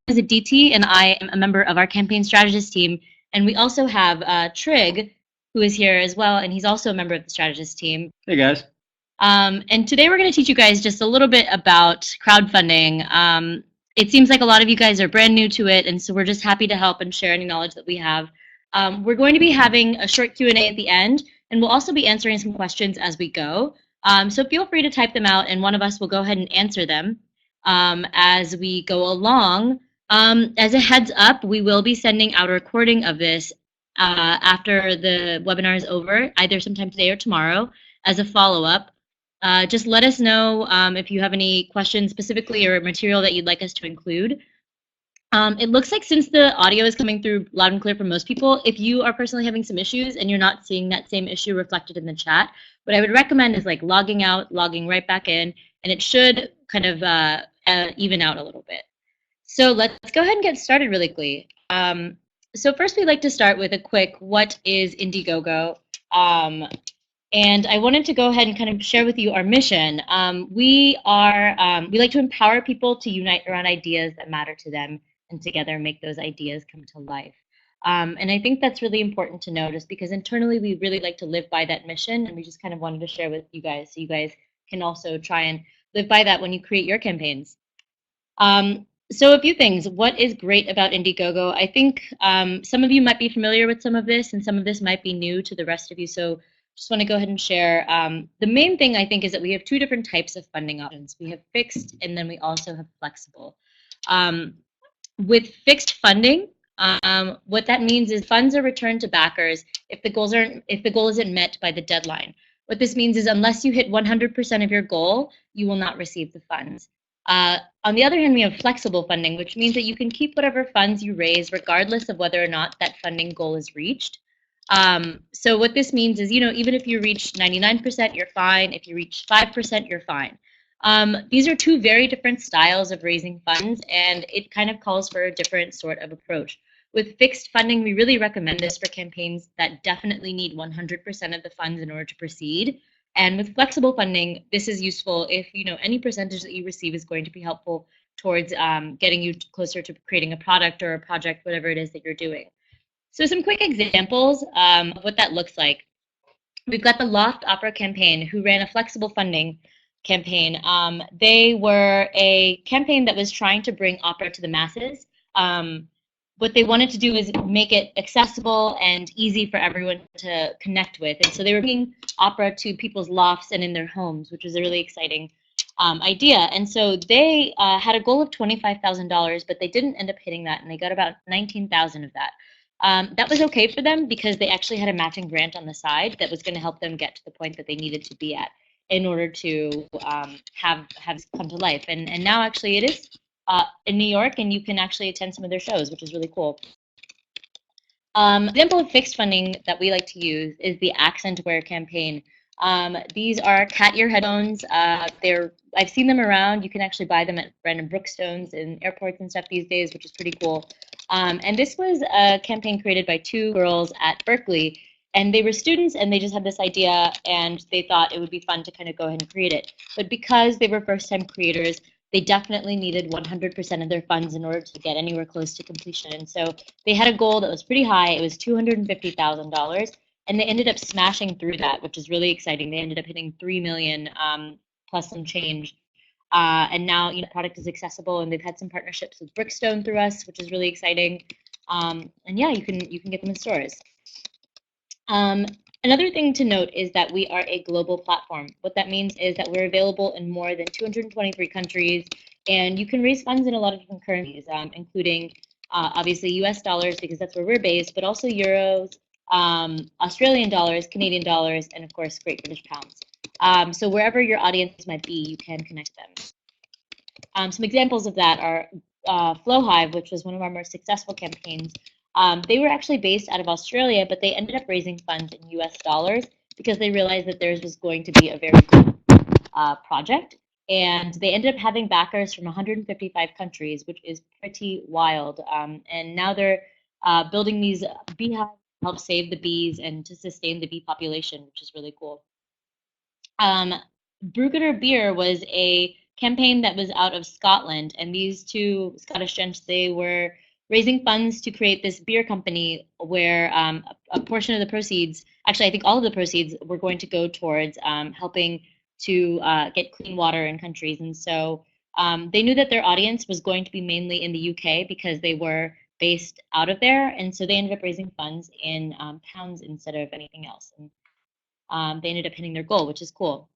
is Adeeti, and I am a member of our campaign strategist team. And we also have Trig, who is here as well, and he's also a member of the strategist team. Hey, guys. And today we're going to teach you guys just a little bit about crowdfunding. It seems like a lot of you guys are brand new to it, and so we're just happy to help and share any knowledge that we have. We're going to be having a short Q&A at the end, and we'll also be answering some questions as we go. So feel free to type them out, and one of us will go ahead and answer them as we go along. As a heads up, we will be sending out a recording of this after the webinar is over, either sometime today or tomorrow, as a follow-up. Just let us know if you have any questions specifically or material that you'd like us to include. It looks like since the audio is coming through loud and clear for most people, if you are personally having some issues and you're not seeing that same issue reflected in the chat, what I would recommend is like logging out, logging right back in, and it should kind of even out a little bit. So let's go ahead and get started really quickly. So first we'd like to start with a quick, what is Indiegogo? And I wanted to go ahead and kind of share with you our mission. We like to empower people to unite around ideas that matter to them and together make those ideas come to life. And I think that's really important to notice because internally we really like to live by that mission, and we just kind of wanted to share with you guys so you guys can also try and live by that when you create your campaigns. So a few things. What is great about Indiegogo? I think some of you might be familiar with some of this, and some of this might be new to the rest of you. So just want to go ahead and share. The main thing I think is that we have two different types of funding options. We have fixed, and then we also have flexible. With fixed funding, what that means is funds are returned to backers if the goal isn't met by the deadline. What this means is unless you hit 100% of your goal, you will not receive the funds. On the other hand, we have flexible funding, which means that you can keep whatever funds you raise regardless of whether or not that funding goal is reached. So what this means is, even if you reach 99%, you're fine. If you reach 5%, you're fine. These are two very different styles of raising funds, and it kind of calls for a different sort of approach. With fixed funding, we really recommend this for campaigns that definitely need 100% of the funds in order to proceed. And with flexible funding, this is useful if any percentage that you receive is going to be helpful towards getting you closer to creating a product or a project, whatever it is that you're doing. So some quick examples of what that looks like. We've got the Loft Opera campaign, who ran a flexible funding campaign. They were a campaign that was trying to bring opera to the masses. What they wanted to do is make it accessible and easy for everyone to connect with. And so they were bringing opera to people's lofts and in their homes, which was a really exciting idea. And so they had a goal of $25,000, but they didn't end up hitting that, and they got about $19,000 of that. That was okay for them because they actually had a matching grant on the side that was going to help them get to the point that they needed to be at in order to have come to life. And now actually it is in New York, and you can actually attend some of their shows, which is really cool. Example of fixed funding that we like to use is the Accent Wear campaign. These are cat ear headphones. I've seen them around. You can actually buy them at random Brookstones in airports and stuff these days, which is pretty cool. And this was a campaign created by two girls at Berkeley, and they were students, and they just had this idea, and they thought it would be fun to kind of go ahead and create it. But because they were first-time creators, they definitely needed 100% of their funds in order to get anywhere close to completion. And so they had a goal that was pretty high. It was $250,000, and they ended up smashing through that, which is really exciting. They ended up hitting $3 million plus some change. And now the product is accessible, and they've had some partnerships with Brookstone through us, which is really exciting. And yeah, you can get them in stores. Another thing to note is that we are a global platform. What that means is that we're available in more than 223 countries, and you can raise funds in a lot of different currencies, including obviously US dollars, because that's where we're based, but also euros, Australian dollars, Canadian dollars, and of course Great British pounds. So wherever your audience might be, you can connect them. Some examples of that are Flowhive, which was one of our most successful campaigns. They were actually based out of Australia, but they ended up raising funds in US dollars because they realized that theirs was going to be a very good project. And they ended up having backers from 155 countries, which is pretty wild. And now they're building these beehives to help save the bees and to sustain the bee population, which is really cool. Brugger Beer was a campaign that was out of Scotland, and these two Scottish gents, they were raising funds to create this beer company where a portion of the proceeds, actually I think all of the proceeds, were going to go towards helping to get clean water in countries. And so they knew that their audience was going to be mainly in the UK because they were based out of there, and so they ended up raising funds in pounds instead of anything else. And they ended up hitting their goal, which is cool.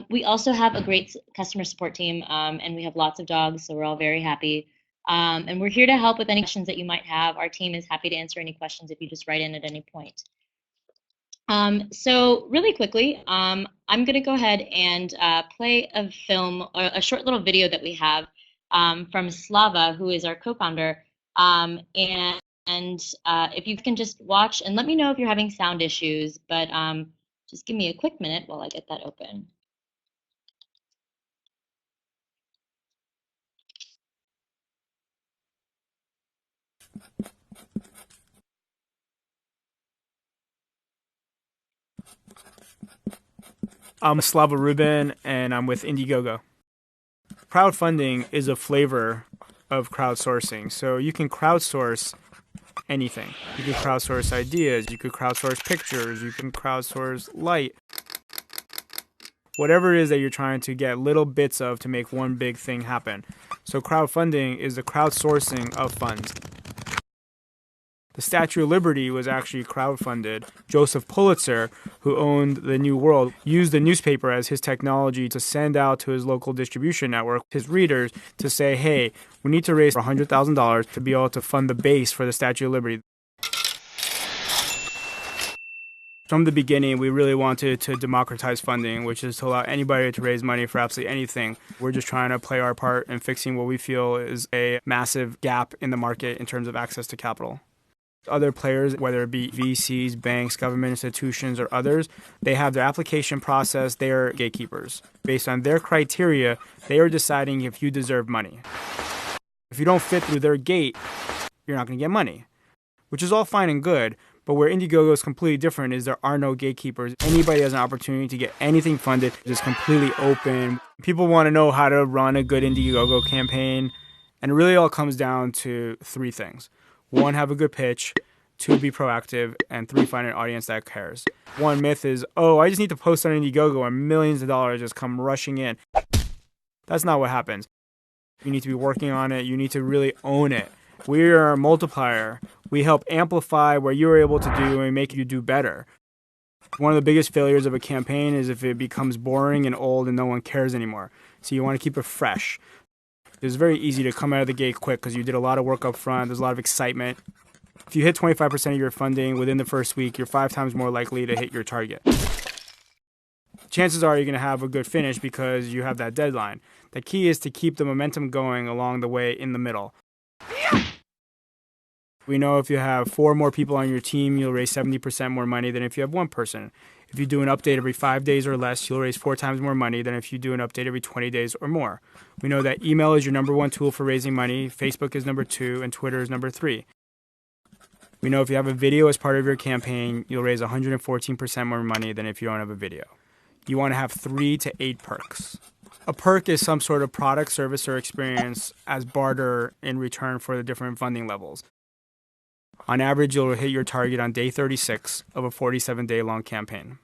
We also have a great customer support team, and we have lots of dogs, so we're all very happy. And we're here to help with any questions that you might have. Our team is happy to answer any questions if you just write in at any point. So really quickly, I'm going to go ahead and play a film, or a short little video that we have from Slava, who is our co-founder. And if you can just watch and let me know if you're having sound issues, but just give me a quick minute while I get that open. I'm Slava Rubin, and I'm with Indiegogo. Crowdfunding is a flavor of crowdsourcing. So you can crowdsource anything. You can crowdsource ideas, you could crowdsource pictures, you can crowdsource light. Whatever it is that you're trying to get little bits of to make one big thing happen. So crowdfunding is the crowdsourcing of funds. The Statue of Liberty was actually crowdfunded. Joseph Pulitzer, who owned the New World, used the newspaper as his technology to send out to his local distribution network, his readers, to say, hey, we need to raise $100,000 to be able to fund the base for the Statue of Liberty. From the beginning, we really wanted to democratize funding, which is to allow anybody to raise money for absolutely anything. We're just trying to play our part in fixing what we feel is a massive gap in the market in terms of access to capital. Other players, whether it be VCs, banks, government institutions, or others, they have their application process. They are gatekeepers. Based on their criteria, they are deciding if you deserve money. If you don't fit through their gate, you're not going to get money, which is all fine and good. But where Indiegogo is completely different is there are no gatekeepers. Anybody has an opportunity to get anything funded. It's completely open. People want to know how to run a good Indiegogo campaign. And it really all comes down to three things. One, have a good pitch. Two, be proactive. And three, find an audience that cares. One myth is, oh, I just need to post on Indiegogo and millions of dollars just come rushing in. That's not what happens. You need to be working on it. You need to really own it. We are a multiplier. We help amplify what you're able to do and make you do better. One of the biggest failures of a campaign is if it becomes boring and old and no one cares anymore. So you want to keep it fresh. It's very easy to come out of the gate quick because you did a lot of work up front. There's a lot of excitement. If you hit 25% of your funding within the first week, you're 5 times more likely to hit your target. Chances are you're going to have a good finish because you have that deadline. The key is to keep the momentum going along the way in the middle. We know if you have 4 more people on your team, you'll raise 70% more money than if you have 1 person. If you do an update every 5 days or less, you'll raise 4 times more money than if you do an update every 20 days or more. We know that email is your number 1 tool for raising money, Facebook is number 2, and Twitter is number 3. We know if you have a video as part of your campaign, you'll raise 114% more money than if you don't have a video. You want to have 3 to 8 perks. A perk is some sort of product, service, or experience as barter in return for the different funding levels. On average, you'll hit your target on day 36 of a 47-day long campaign.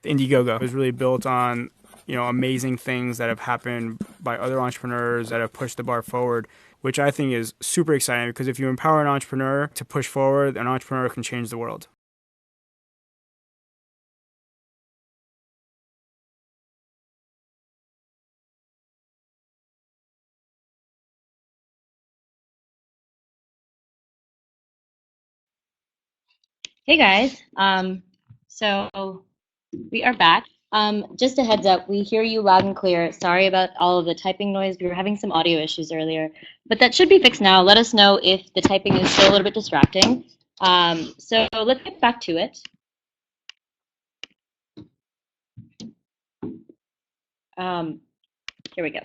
Indiegogo is really built on, amazing things that have happened by other entrepreneurs that have pushed the bar forward, which I think is super exciting because if you empower an entrepreneur to push forward, an entrepreneur can change the world. Hey guys, so we are back. Just a heads up, we hear you loud and clear. Sorry about all of the typing noise. We were having some audio issues earlier, but that should be fixed now. Let us know if the typing is still a little bit distracting. So let's get back to it. Here we go.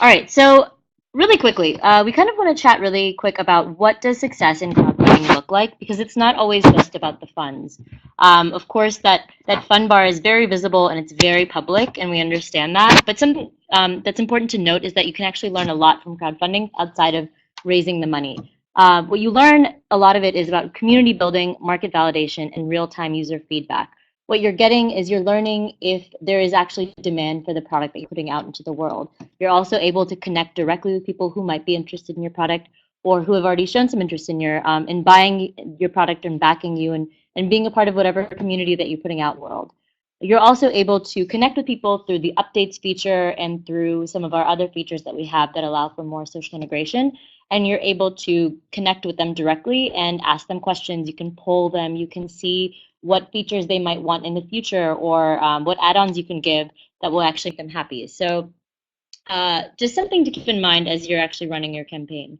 All right, so really quickly, we kind of want to chat really quick about what does success in crowdfunding look like, because it's not always just about the funds. Of course, that fund bar is very visible and it's very public, and we understand that. But that's important to note is that you can actually learn a lot from crowdfunding outside of raising the money. What you learn, a lot of it is about community building, market validation, and real-time user feedback. What you're getting is you're learning if there is actually demand for the product that you're putting out into the world. You're also able to connect directly with people who might be interested in your product or who have already shown some interest in your in buying your product and backing you and being a part of whatever community that you're putting out world. You're also able to connect with people through the updates feature and through some of our other features that we have that allow for more social integration. And you're able to connect with them directly and ask them questions. You can poll them. You can see what features they might want in the future or what add-ons you can give that will actually make them happy. So just something to keep in mind as you're actually running your campaign.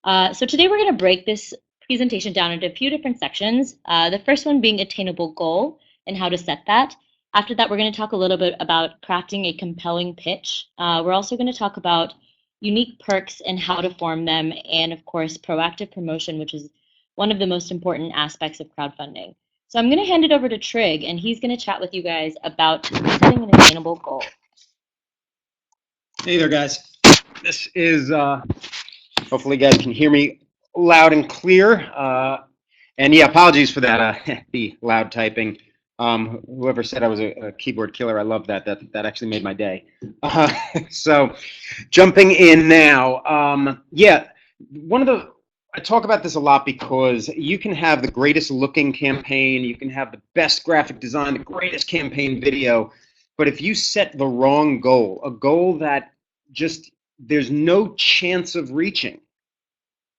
So today we're going to break this presentation down into a few different sections. The first one being attainable goal and how to set that. After that, we're going to talk a little bit about crafting a compelling pitch. We're also going to talk about unique perks and how to form them, and of course, proactive promotion, which is one of the most important aspects of crowdfunding. So I'm going to hand it over to Trig, and he's going to chat with you guys about setting an attainable goal. Hey there, guys. This is, hopefully you guys can hear me loud and clear. And yeah, apologies for that, the loud typing. Whoever said I was a keyboard killer, I love that. That actually made my day. So jumping in now, yeah, I talk about this a lot because you can have the greatest looking campaign, you can have the best graphic design, the greatest campaign video, but if you set the wrong goal, a goal that just there's no chance of reaching,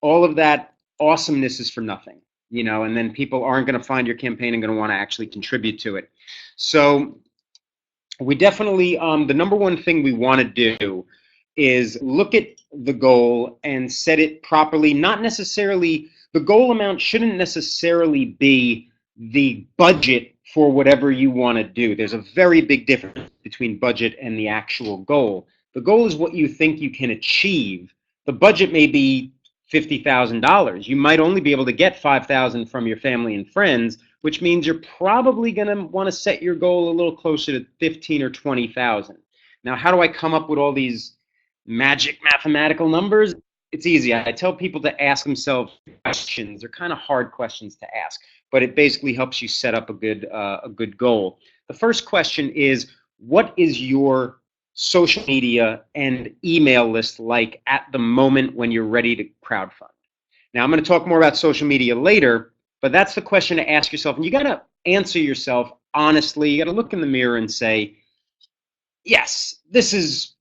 all of that awesomeness is for nothing, you know, and then people aren't going to find your campaign and going to want to actually contribute to it. So we definitely, the number one thing we want to do is look at the goal and set it properly. Not necessarily, the goal amount shouldn't necessarily be the budget for whatever you want to do. There's a very big difference between budget and the actual goal. The goal is what you think you can achieve. The budget may be $50,000. You might only be able to get $5,000 from your family and friends, which means you're probably going to want to set your goal a little closer to $15,000 or $20,000. Now, how do I come up with all these magic mathematical numbers? It's easy. I tell people to ask themselves questions. They're kind of hard questions to ask, but it basically helps you set up a good goal. The first question is, what is your social media and email list like at the moment when you're ready to crowdfund? Now, I'm going to talk more about social media later, but that's the question to ask yourself. And you got to answer yourself honestly. You got to look in the mirror and say, yes, this is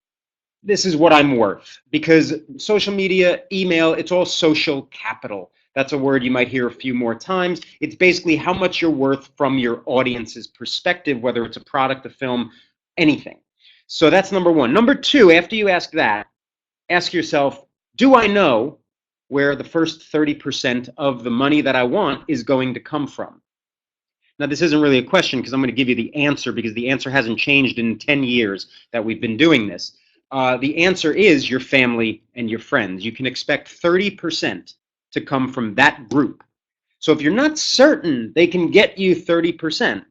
what I'm worth, because social media, email, it's all social capital. That's a word you might hear a few more times. It's basically how much you're worth from your audience's perspective, whether it's a product, a film, anything. So that's number one. Number two, after you ask that, ask yourself, do I know where the first 30% of the money that I want is going to come from? Now, this isn't really a question because I'm going to give you the answer, because the answer hasn't changed in 10 years that we've been doing this. The answer is your family and your friends. You can expect 30% to come from that group. So if you're not certain they can get you 30%,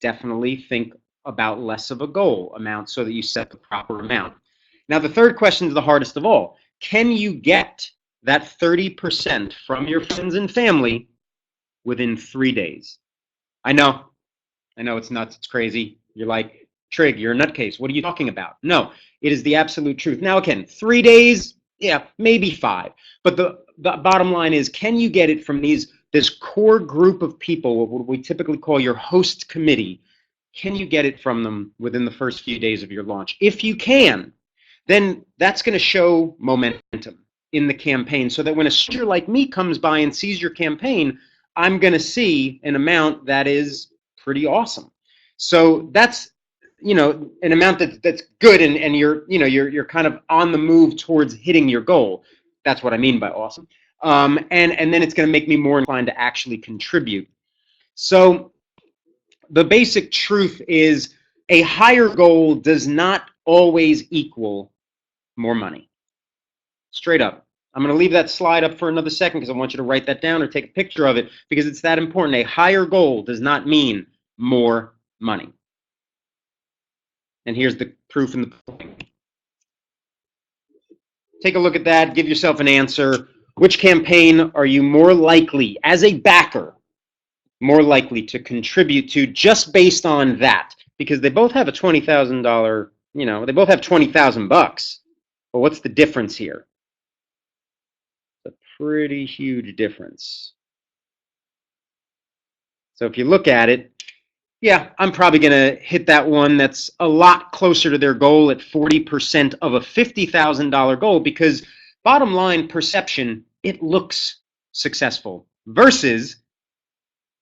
definitely think about less of a goal amount so that you set the proper amount. Now, the third question is the hardest of all. Can you get that 30% from your friends and family within 3 days? I know it's nuts, it's crazy. You're like, Trig, you're a nutcase. What are you talking about? No, it is the absolute truth. Now, again, 3 days, yeah, maybe 5. But the bottom line is, can you get it from this core group of people, what we typically call your host committee? Can you get it from them within the first few days of your launch? If you can, then that's going to show momentum in the campaign, so that when a stranger like me comes by and sees your campaign, I'm going to see an amount that is pretty awesome. So that's, you know, an amount that's good, and you're kind of on the move towards hitting your goal. That's what I mean by awesome. And then it's going to make me more inclined to actually contribute. So the basic truth is, a higher goal does not always equal more money. Straight up. I'm going to leave that slide up for another second because I want you to write that down or take a picture of it, because it's that important. A higher goal does not mean more money. And here's the proof in the pudding. Take a look at that, give yourself an answer. Which campaign are you more likely, as a backer, more likely to contribute to just based on that? Because they both have a $20,000, they both have 20,000 bucks. But what's the difference here? It's a pretty huge difference. So if you look at it, yeah, I'm probably going to hit that one that's a lot closer to their goal at 40% of a $50,000 goal, because bottom line perception, it looks successful, versus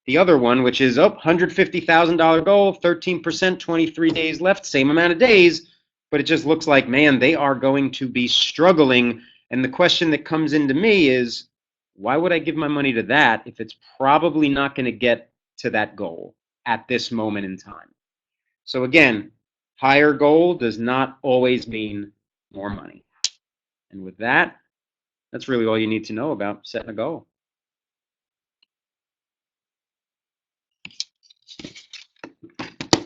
the other one, which is $150,000 goal, 13%, 23 days left, same amount of days, but it just looks like, man, they are going to be struggling. And the question that comes into me is, why would I give my money to that if it's probably not going to get to that goal at this moment in time? So again, higher goal does not always mean more money. And with that, that's really all you need to know about setting a goal.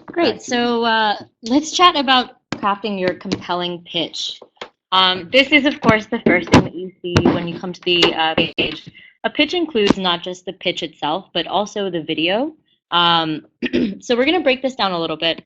Great. So let's chat about crafting your compelling pitch. This is, of course, the first thing that you see when you come to the page. A pitch includes not just the pitch itself, but also the video. So we're going to break this down a little bit.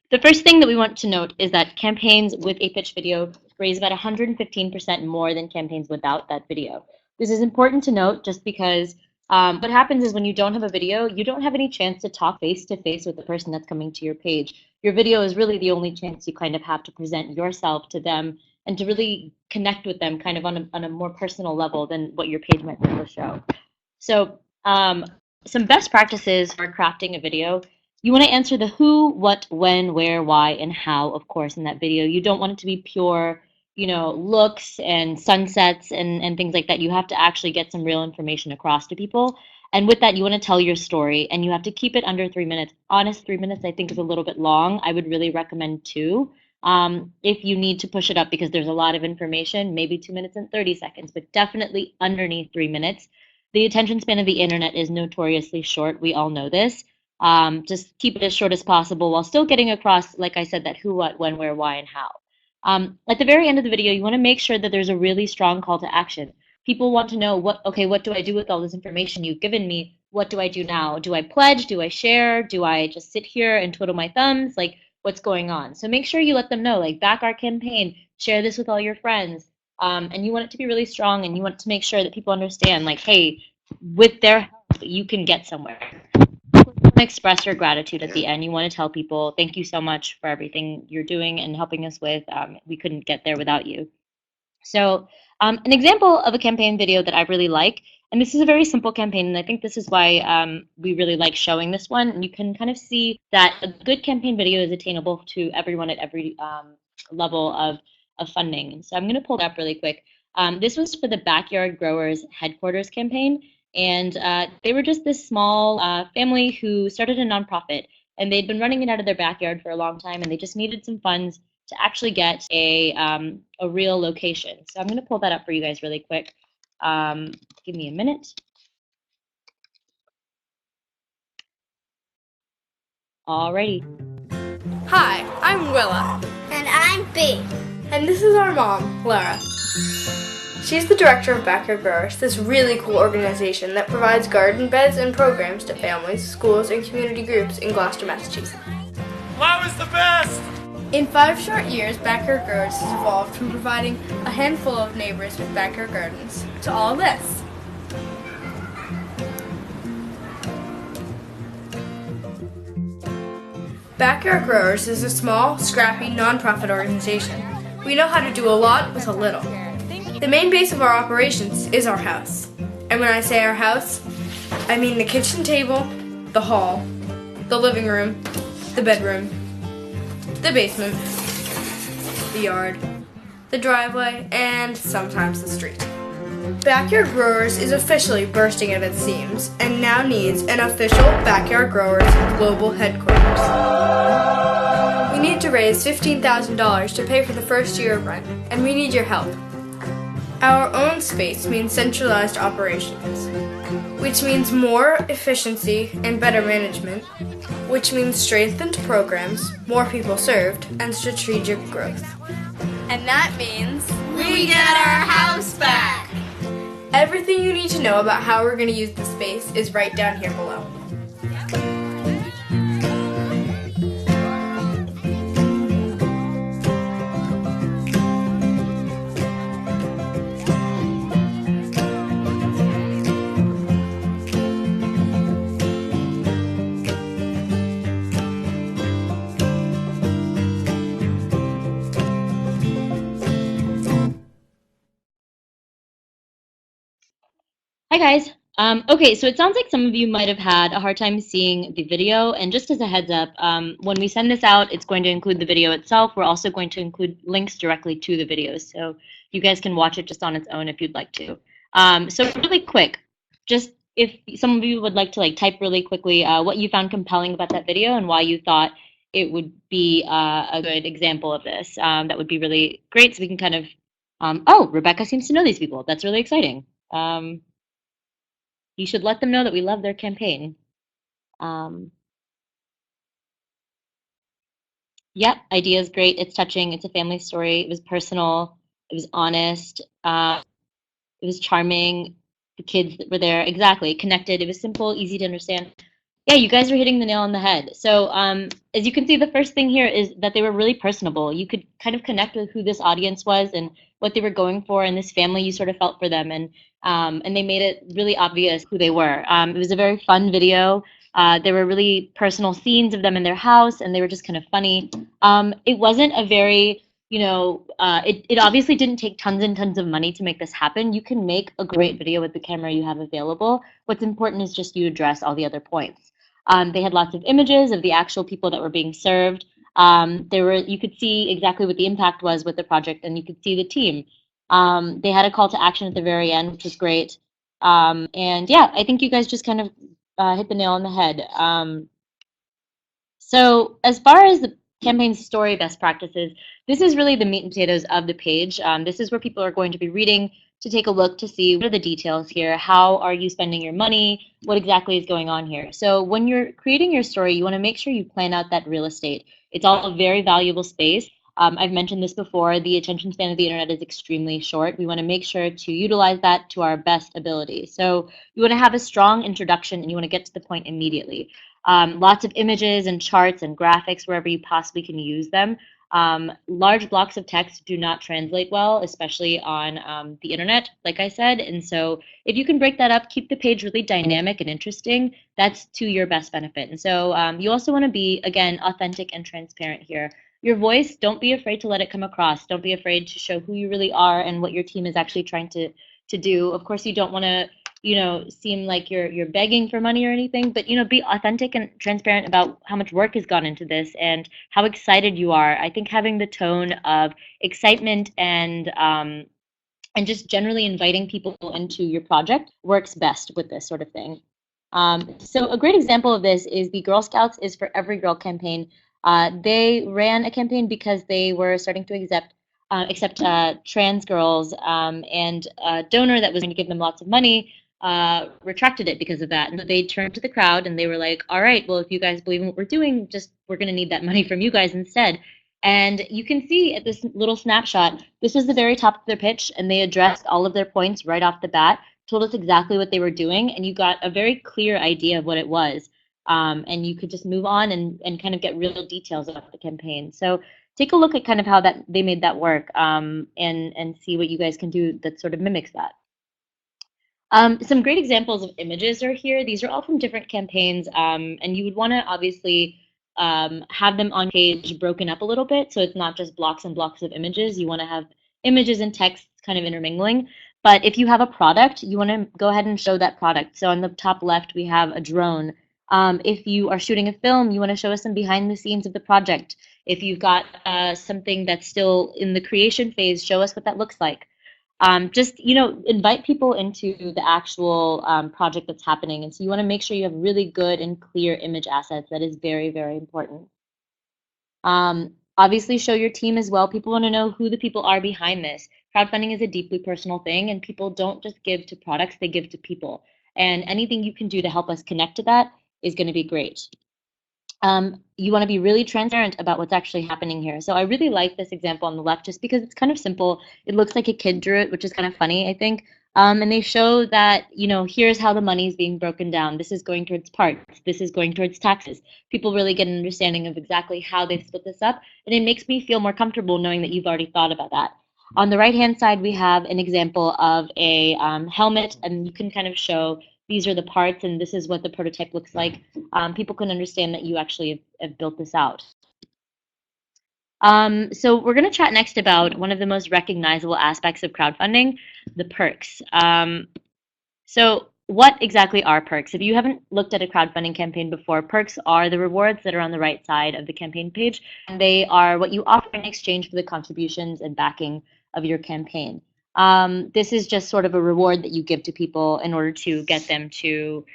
The first thing that we want to note is that campaigns with a pitch video raise about 115% more than campaigns without that video. This is important to note just because what happens is when you don't have a video, you don't have any chance to talk face-to-face with the person that's coming to your page. Your video is really the only chance you kind of have to present yourself to them and to really connect with them kind of on a more personal level than what your page might be able to show. So some best practices for crafting a video. You want to answer the who, what, when, where, why, and how, of course, in that video. You don't want it to be pure, looks and sunsets and things like that. You have to actually get some real information across to people. And with that, you want to tell your story, and you have to keep it under 3 minutes. Honest, 3 minutes, I think, is a little bit long. I would really recommend 2. If you need to push it up because there's a lot of information, maybe 2 minutes and 30 seconds, but definitely underneath 3 minutes. The attention span of the internet is notoriously short. We all know this. Just keep it as short as possible while still getting across, like I said, that who, what, when, where, why, and how. At the very end of the video, you want to make sure that there's a really strong call to action. People want to know, what do I do with all this information you've given me? What do I do now? Do I pledge? Do I share? Do I just sit here and twiddle my thumbs? Like, what's going on? So make sure you let them know, like, back our campaign, share this with all your friends. And you want it to be really strong, and you want to make sure that people understand, like, hey, with their help, you can get somewhere. Express your gratitude at the end. You want to tell people, thank you so much for everything you're doing and helping us with. We couldn't get there without you. So an example of a campaign video that I really like, and this is a very simple campaign, and I think this is why we really like showing this one. And you can kind of see that a good campaign video is attainable to everyone at every level of funding. And so I'm going to pull it up really quick. This was for the Backyard Growers Headquarters campaign. And they were just this small family who started a nonprofit, and they'd been running it out of their backyard for a long time, and they just needed some funds to actually get a real location. So I'm going to pull that up for you guys really quick. Give me a minute. Alrighty. Hi, I'm Willa. And I'm B. And this is our mom, Lara. She's the director of Backyard Growers, this really cool organization that provides garden beds and programs to families, schools, and community groups in Gloucester, Massachusetts. Flowers the best! In 5 short years, Backyard Growers has evolved from providing a handful of neighbors with backyard gardens to all this. Backyard Growers is a small, scrappy, nonprofit organization. We know how to do a lot with a little. The main base of our operations is our house. And when I say our house, I mean the kitchen table, the hall, the living room, the bedroom, the basement, the yard, the driveway, and sometimes the street. Backyard Growers is officially bursting at its seams and now needs an official Backyard Growers global headquarters. We need to raise $15,000 to pay for the first year of rent, and we need your help. Our own space means centralized operations, which means more efficiency and better management, which means strengthened programs, more people served, and strategic growth. And that means we get our house back! Everything you need to know about how we're going to use the space is right down here below. Hi guys. Okay, so it sounds like some of you might have had a hard time seeing the video, and just as a heads up, when we send this out, it's going to include the video itself. We're also going to include links directly to the videos, so you guys can watch it just on its own if you'd like to. So really quick, just if some of you would like to type really quickly what you found compelling about that video and why you thought it would be a good example of this, that would be really great, so we can kind of, oh, Rebecca seems to know these people. That's really exciting. You should let them know that we love their campaign. Yep, idea is great. It's touching. It's a family story. It was personal. It was honest. It was charming. The kids that were there, exactly, connected. It was simple, easy to understand. Yeah, you guys are hitting the nail on the head. So as you can see, the first thing here is that they were really personable. You could kind of connect with who this audience was and what they were going for, and this family, you sort of felt for them, and they made it really obvious who they were. It was a very fun video. There were really personal scenes of them in their house, and they were just kind of funny. It wasn't a very, it obviously didn't take tons and tons of money to make this happen. You can make a great video with the camera you have available. What's important is just you address all the other points. They had lots of images of the actual people that were being served. You could see exactly what the impact was with the project, and you could see the team. They had a call to action at the very end, which was great. And yeah, I think you guys just kind of hit the nail on the head. So as far as the campaign story best practices, this is really the meat and potatoes of the page. This is where people are going to be reading to take a look to see what are the details here. How are you spending your money? What exactly is going on here? So when you're creating your story, you want to make sure you plan out that real estate. It's all a very valuable space. I've mentioned this before, the attention span of the internet is extremely short. We want to make sure to utilize that to our best ability. So you want to have a strong introduction and you want to get to the point immediately. Lots of images and charts and graphics wherever you possibly can use them. Large blocks of text do not translate well, especially on the internet, like I said. And so if you can break that up, keep the page really dynamic and interesting, that's to your best benefit. And so you also want to be, again, authentic and transparent here. Your voice, don't be afraid to let it come across. Don't be afraid to show who you really are and what your team is actually trying to do. Of course, you don't want to seem like you're begging for money or anything, but be authentic and transparent about how much work has gone into this and how excited you are. I think having the tone of excitement and just generally inviting people into your project works best with this sort of thing. So a great example of this is the Girl Scouts is for Every Girl campaign. They ran a campaign because they were starting to accept trans girls, and a donor that was going to give them lots of money retracted it because of that. And they turned to the crowd and they were like, all right, well, if you guys believe in what we're doing, we're going to need that money from you guys instead. And you can see at this little snapshot, this was the very top of their pitch, and they addressed all of their points right off the bat, told us exactly what they were doing, and you got a very clear idea of what it was. And you could just move on and kind of get real details about the campaign. So take a look at kind of how they made that work, and see what you guys can do that sort of mimics that. Some great examples of images are here. These are all from different campaigns, and you would want to obviously have them on page broken up a little bit, so it's not just blocks and blocks of images. You want to have images and text kind of intermingling. But if you have a product, you want to go ahead and show that product. So on the top left, we have a drone. If you are shooting a film, you want to show us some behind the scenes of the project. If you've got something that's still in the creation phase, show us what that looks like. Just invite people into the actual project that's happening. And so you want to make sure you have really good and clear image assets. That is very, very important. Obviously, show your team as well. People want to know who the people are behind this. crowdfunding is a deeply personal thing, and people don't just give to products, they give to people. And anything you can do to help us connect to that is going to be great. You want to be really transparent about what's actually happening here. So I really like this example on the left just because it's kind of simple. It looks like a kid drew it, which is kind of funny, I think. And they show that, here's how the money is being broken down. This is going towards parts. This is going towards taxes. People really get an understanding of exactly how they've split this up. And it makes me feel more comfortable knowing that you've already thought about that. On the right-hand side, we have an example of a helmet, and you can kind of show these are the parts, and this is what the prototype looks like. People can understand that you actually have built this out. So we're going to chat next about one of the most recognizable aspects of crowdfunding, the perks. So what exactly are perks? If you haven't looked at a crowdfunding campaign before, perks are the rewards that are on the right side of the campaign page, and they are what you offer in exchange for the contributions and backing of your campaign. This is just sort of a reward that you give to people in order to get them to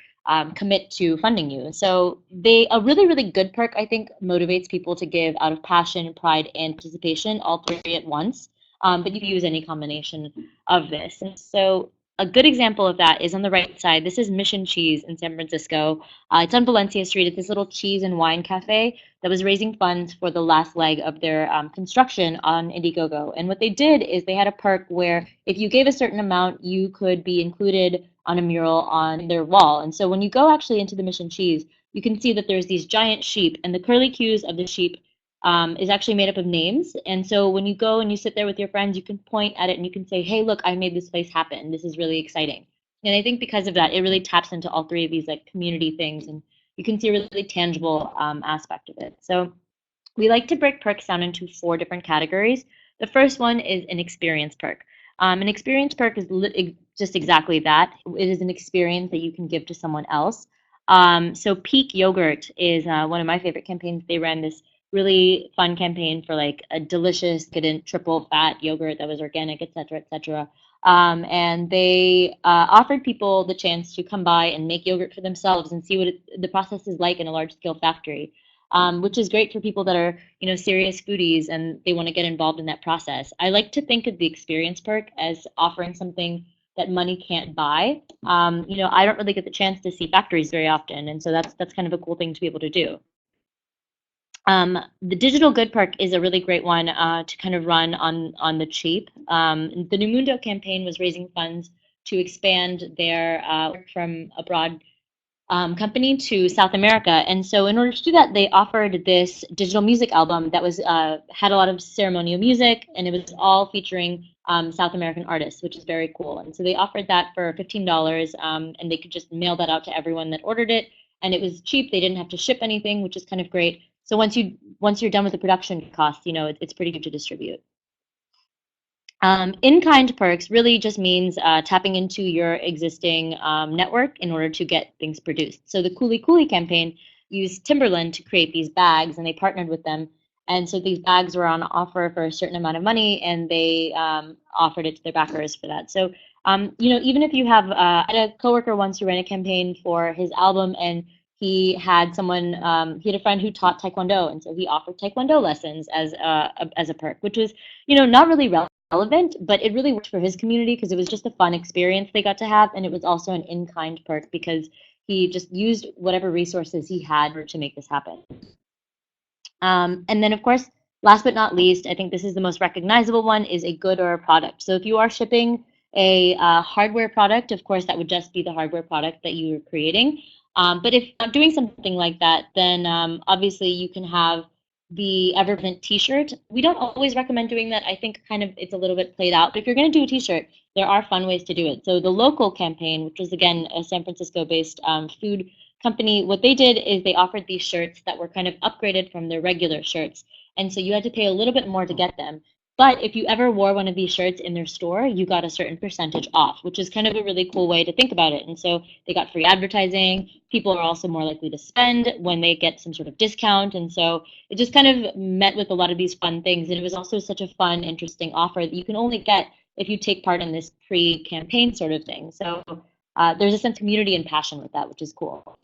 commit to funding you. So a really, really good perk, I think, motivates people to give out of passion, pride, and participation, all three at once. But you can use any combination of this. And so a good example of that is on the right side. This is Mission Cheese in San Francisco. It's on Valencia Street. It's this little cheese and wine cafe that was raising funds for the last leg of their construction on Indiegogo. And what they did is they had a perk where if you gave a certain amount, you could be included on a mural on their wall. And so when you go actually into the Mission Cheese, you can see that there's these giant sheep, and the curly cues of the sheep is actually made up of names. And so when you go and you sit there with your friends, you can point at it and you can say, hey, look, I made this place happen. This is really exciting. And I think because of that, it really taps into all three of these like community things, and you can see a really tangible aspect of it. So we like to break perks down into 4 different categories. The first one is an experience perk. An experience perk is just exactly that. It is an experience that you can give to someone else. So Peak Yogurt is one of my favorite campaigns. They ran this really fun campaign for like a delicious, decadent, triple fat yogurt that was organic, et cetera, et cetera. And they offered people the chance to come by and make yogurt for themselves and see what the process is like in a large scale factory, which is great for people that are, serious foodies and they want to get involved in that process. I like to think of the experience perk as offering something that money can't buy. I don't really get the chance to see factories very often, and so that's kind of a cool thing to be able to do. The digital good perk is a really great one to kind of run on the cheap. The Numundo campaign was raising funds to expand their work from abroad company to South America, and so in order to do that, they offered this digital music album that was had a lot of ceremonial music, and it was all featuring South American artists, which is very cool. And so they offered that for $15, and they could just mail that out to everyone that ordered it, and it was cheap. They didn't have to ship anything, which is kind of great. So once you're done with the production costs, it's pretty good to distribute. In-kind perks really just means tapping into your existing network in order to get things produced. So the Cooley Cooley campaign used Timberland to create these bags, and they partnered with them. And so these bags were on offer for a certain amount of money, and they offered it to their backers for that. So, even if you have, I had a coworker once who ran a campaign for his album, and he had a friend who taught Taekwondo, and so he offered Taekwondo lessons as a perk, which was, not really relevant, but it really worked for his community because it was just a fun experience they got to have, and it was also an in-kind perk because he just used whatever resources he had to make this happen. And then, of course, last but not least, I think this is the most recognizable one, is a good or a product. So if you are shipping a hardware product, of course, that would just be the hardware product that you are creating. But if I'm doing something like that, then obviously you can have the Everprint t-shirt. We don't always recommend doing that. I think kind of it's a little bit played out. But if you're going to do a t-shirt, there are fun ways to do it. So the local campaign, which was, again, a San Francisco-based food company, what they did is they offered these shirts that were kind of upgraded from their regular shirts. And so you had to pay a little bit more to get them. But if you ever wore one of these shirts in their store, you got a certain percentage off, which is kind of a really cool way to think about it. And so they got free advertising. People are also more likely to spend when they get some sort of discount. And so it just kind of met with a lot of these fun things. And it was also such a fun, interesting offer that you can only get if you take part in this pre-campaign sort of thing. So there's a sense of community and passion with that, which is cool.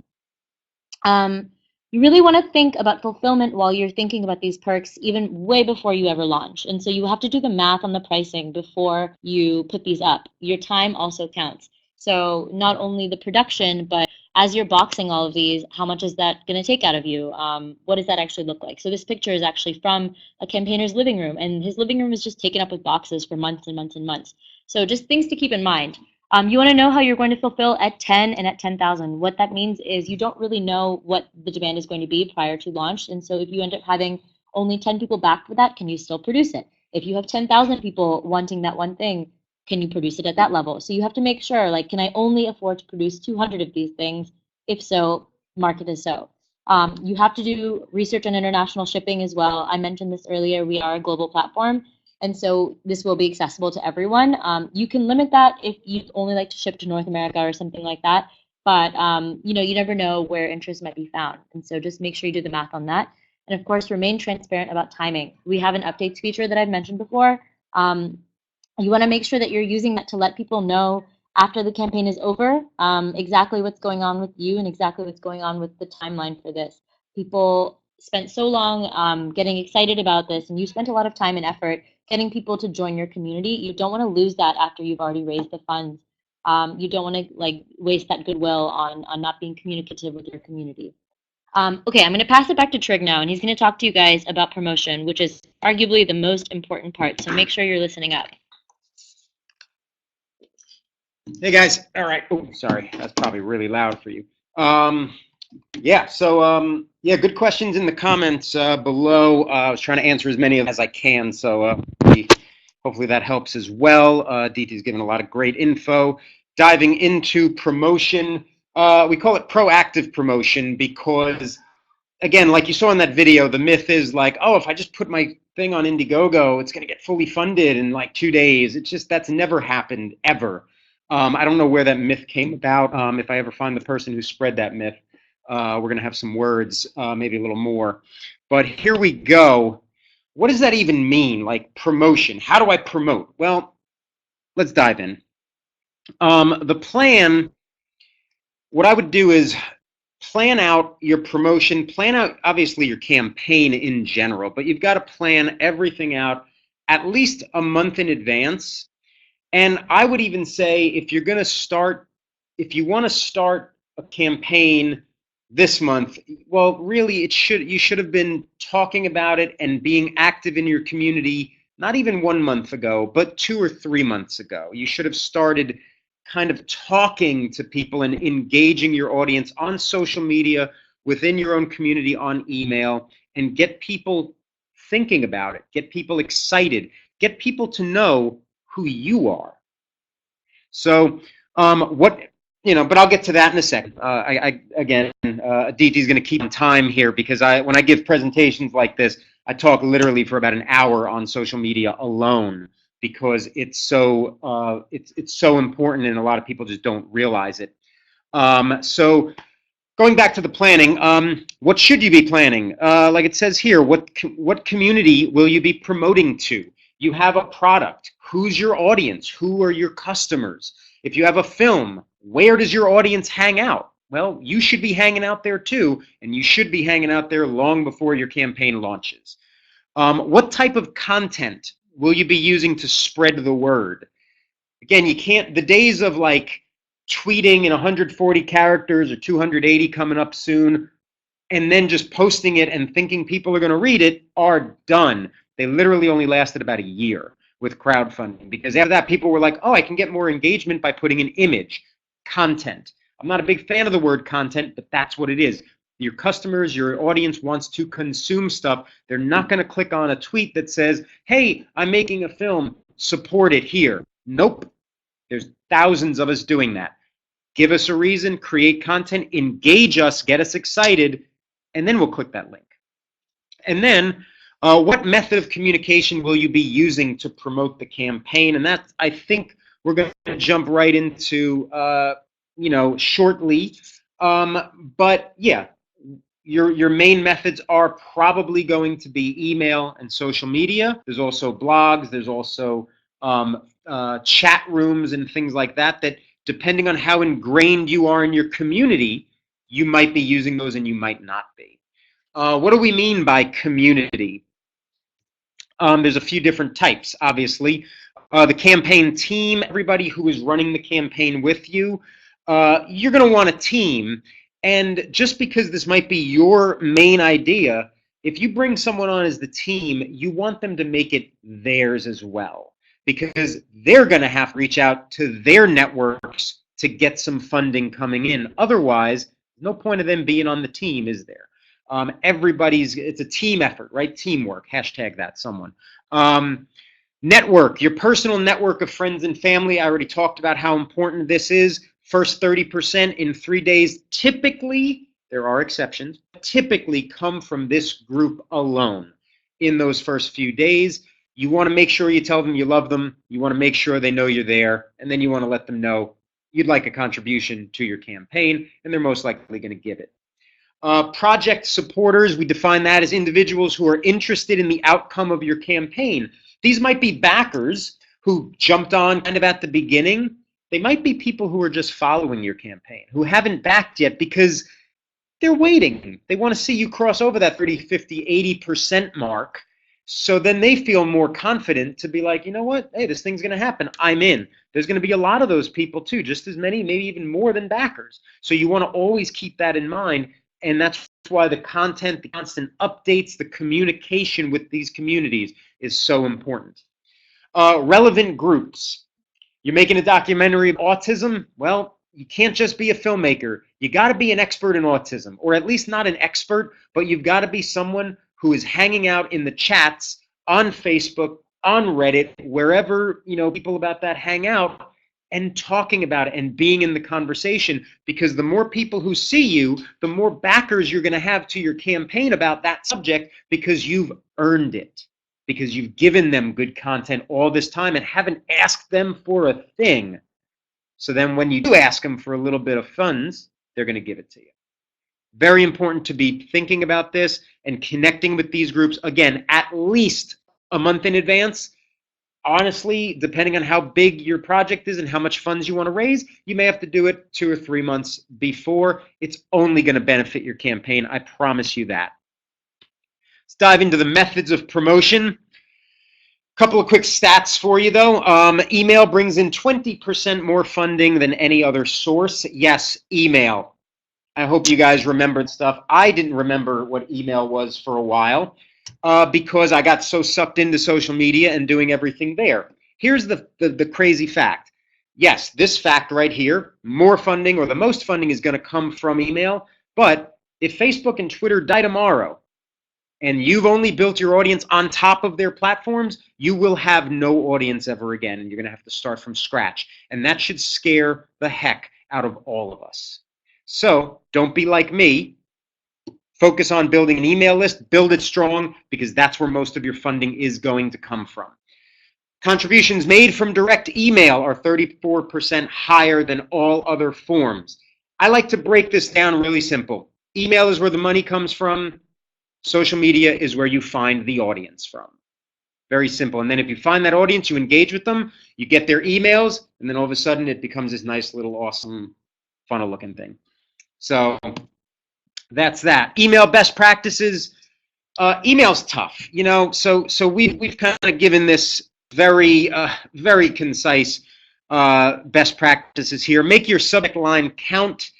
You really want to think about fulfillment while you're thinking about these perks even way before you ever launch. And so you have to do the math on the pricing before you put these up. Your time also counts. So not only the production, but as you're boxing all of these, how much is that going to take out of you? What does that actually look like? So this picture is actually from a campaigner's living room, and his living room is just taken up with boxes for months and months and months. So just things to keep in mind. You want to know how you're going to fulfill at 10 and at 10,000. What that means is you don't really know what the demand is going to be prior to launch. And so if you end up having only 10 people back for that, can you still produce it? If you have 10,000 people wanting that one thing, can you produce it at that level? So you have to make sure, like, can I only afford to produce 200 of these things? If so, market is so. You have to do research on international shipping as well. I mentioned this earlier. We are a global platform. And so this will be accessible to everyone. You can limit that if you only like to ship to North America or something like that. But you know, you never know where interest might be found. And so just make sure you do the math on that. And of course, remain transparent about timing. We have an updates feature that I've mentioned before. You want to make sure that you're using that to let people know after the campaign is over exactly what's going on with you and exactly what's going on with the timeline for this. People spent so long getting excited about this, and you spent a lot of time and effort getting people to join your community. You don't want to lose that after you've already raised the funds. You don't want to like waste that goodwill on not being communicative with your community. Okay, I'm going to pass it back to Trig now, and he's going to talk to you guys about promotion, which is arguably the most important part. So make sure you're listening up. Hey guys. All right. Oh, sorry. That's probably really loud for you. Yeah. Good questions in the comments below. I was trying to answer as many of them as I can. So hopefully that helps as well. Adeeti's given a lot of great info. Diving into promotion, we call it proactive promotion because, again, like you saw in that video, the myth is like, oh, if I just put my thing on Indiegogo, it's going to get fully funded in like 2 days. It's just that's never happened ever. I don't know where that myth came about. If I ever find the person who spread that myth, we're going to have some words, maybe a little more. But here we go. What does that even mean? Like promotion. How do I promote? Well, let's dive in. The plan, what I would do is plan out your promotion, plan out obviously your campaign in general, but you've got to plan everything out at least a month in advance. And I would even say if you're going to start, if you want to start a campaign this month, well, really you should have been talking about it and being active in your community, not even 1 month ago, but 2 or 3 months ago. You should have started kind of talking to people and engaging your audience on social media, within your own community, on email, and get people thinking about it, get people excited, get people to know who you are. So but I'll get to that in a second. Adeeti's going to keep in time here because when I give presentations like this, I talk literally for about an hour on social media alone because it's so important and a lot of people just don't realize it. So going back to the planning, what should you be planning? Like it says here, what community will you be promoting to? You have a product. Who's your audience? Who are your customers? If you have a film, where does your audience hang out? Well, you should be hanging out there too, and you should be hanging out there long before your campaign launches. What type of content will you be using to spread the word? Again, the days of like tweeting in 140 characters or 280 coming up soon, and then just posting it and thinking people are going to read it are done. They literally only lasted about a year with crowdfunding because after that people were like, oh, I can get more engagement by putting an image, content. I'm not a big fan of the word content, but that's what it is. Your customers, your audience wants to consume stuff. They're not going to click on a tweet that says, hey, I'm making a film, support it here. Nope. There's thousands of us doing that. Give us a reason, create content, engage us, get us excited, and then we'll click that link. And then what method of communication will you be using to promote the campaign? And that, I think, we're going to jump right into, shortly. But yeah, your main methods are probably going to be email and social media. There's also blogs. There's also chat rooms and things like that, that depending on how ingrained you are in your community, you might be using those and you might not be. What do we mean by community? There's a few different types, obviously. The campaign team, everybody who is running the campaign with you, you're going to want a team. And just because this might be your main idea, if you bring someone on as the team, you want them to make it theirs as well, because they're going to have to reach out to their networks to get some funding coming in. Otherwise, no point of them being on the team, is there? It's a team effort, right? Teamwork, hashtag that, someone. Network, your personal network of friends and family. I already talked about how important this is. First 30% in 3 days, typically, there are exceptions, typically come from this group alone in those first few days. You want to make sure you tell them you love them. You want to make sure they know you're there. And then you want to let them know you'd like a contribution to your campaign, and they're most likely going to give it. Project supporters, we define that as individuals who are interested in the outcome of your campaign. These might be backers who jumped on kind of at the beginning. They might be people who are just following your campaign, who haven't backed yet because they're waiting. They want to see you cross over that 30, 50, 80% mark. So then they feel more confident to be like, you know what? Hey, this thing's going to happen. I'm in. There's going to be a lot of those people too, just as many, maybe even more than backers. So you want to always keep that in mind. And that's why the content, the constant updates, the communication with these communities is so important. Relevant groups. You're making a documentary of autism? Well, you can't just be a filmmaker. You got to be an expert in autism, or at least not an expert, but you've got to be someone who is hanging out in the chats on Facebook, on Reddit, wherever people about that hang out, and talking about it and being in the conversation, because the more people who see you, the more backers you're going to have to your campaign about that subject, because you've earned it, because you've given them good content all this time and haven't asked them for a thing. So then when you do ask them for a little bit of funds, they're going to give it to you. Very important to be thinking about this and connecting with these groups, again, at least a month in advance. Honestly, depending on how big your project is and how much funds you want to raise, you may have to do it 2 or 3 months before. It's only going to benefit your campaign. I promise you that. Let's dive into the methods of promotion. Couple of quick stats for you, though. Email brings in 20% more funding than any other source. Yes, email. I hope you guys remembered stuff. I didn't remember what email was for a while because I got so sucked into social media and doing everything there. Here's the crazy fact. Yes, this fact right here, more funding or the most funding is going to come from email. But if Facebook and Twitter die tomorrow, and you've only built your audience on top of their platforms, you will have no audience ever again, and you're going to have to start from scratch. And that should scare the heck out of all of us. So don't be like me. Focus on building an email list. Build it strong, because that's where most of your funding is going to come from. Contributions made from direct email are 34% higher than all other forms. I like to break this down really simple. Email is where the money comes from. Social media is where you find the audience from. Very simple. And then if you find that audience, you engage with them, you get their emails, and then all of a sudden it becomes this nice little awesome funnel looking thing. So that's that. Email best practices. Email's tough, so we've kind of given this very concise best practices here. Make your subject line count.